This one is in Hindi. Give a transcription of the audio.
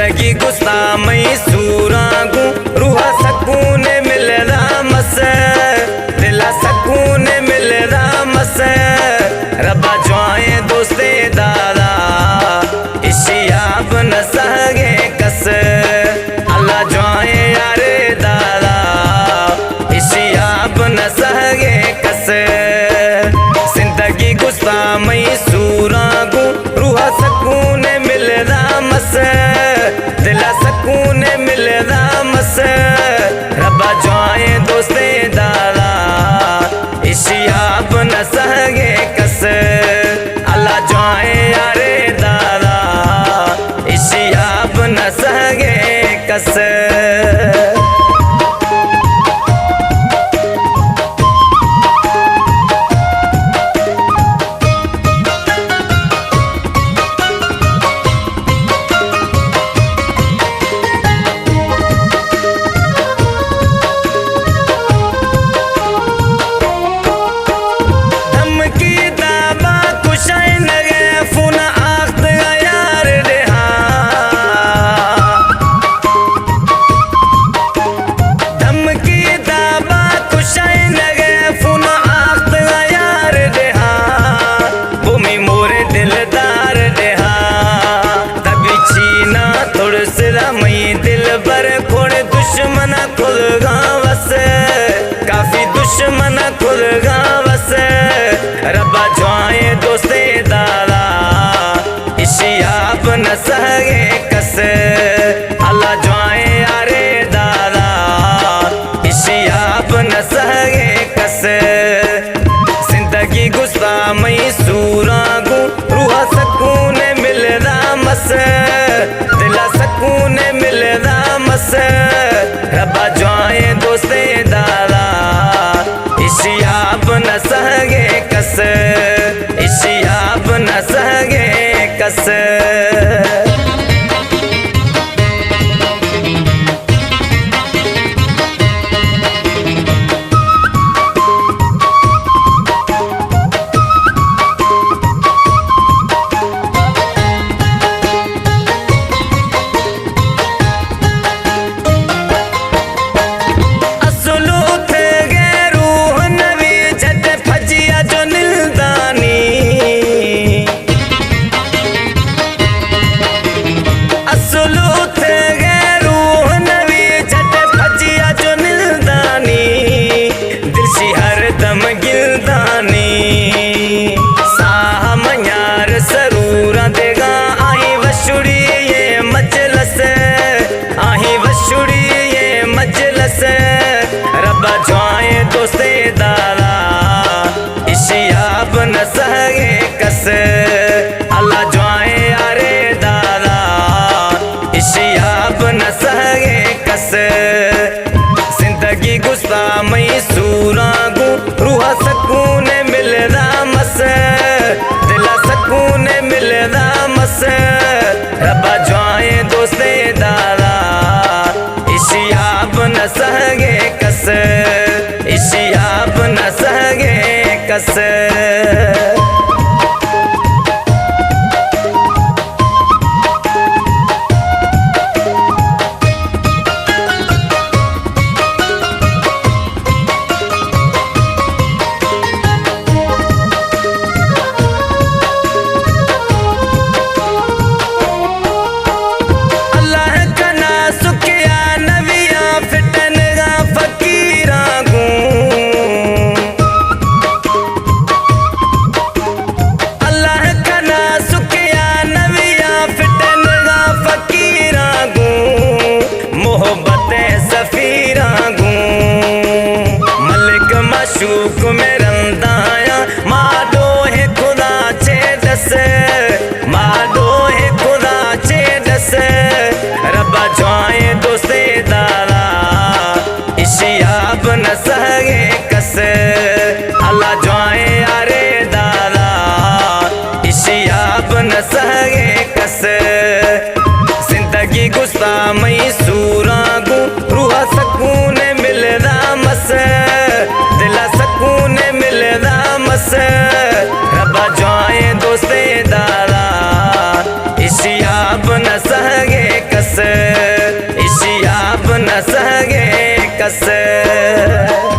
जिंदगी गुस्सा मई सूरागू रूह सकून मिल रामस दिला सकून मिल रामस रबा ज्वाए दोस्ते दादा इशियाब न सगे कस अल्लाह ज्वाए यारे दादा इशियाब न सगे कस जिंदगी गुस्सा मई सूरागू रूह सकून मिल रामस दिला सकून मिल रामस रबा ज्वाए दोस्ते दादा इशियाब न सगे कस अल्लाह ज्वाए यारे दादा इशियाब न सगे कस दुश्मन खुद गावस काफी दुश्मन खुद गावस रबा ज्वाए दोस्ते दादा इशियाब न सगे कस अल्लाह ज्वाए यारे दादा इशियाब न सगे कस जिंदगी गुस्सा मई सूरागू रूह सकून मिल रामस दिला सकून मिल रामस रबा ज्वाए दोस्ते दादा इशियाब न सगे कस इशियाब न सगे कस रबा ज्वाए दोस्ते दादा इशियाब न सगे कस अल्लाह ज्वाए यारे दादा इशियाब न सगे कस जिंदगी गुस्सा मई सूरागू रूह सकून मिल रामस दिला सकून मिल रामस रबा ज्वाए दोस्ते दादा इशियाब न सगे कस इशियाब न सगे कस शूक में रंदाया माडो है खुदा चेडस माडो है खुदा चेडस रबा ज्वाए दोस्ते दादा इशियाब न सगे कस अल्लाह ज्वाए यारे दादा इशियाब न सगे कस जिंदगी गुस्सा मई सूरागू रूह सकून मिल रामस दिला सकून मिल रामस रबा ज्वाए दोस्ते दादा इशियाब न सगे कस कस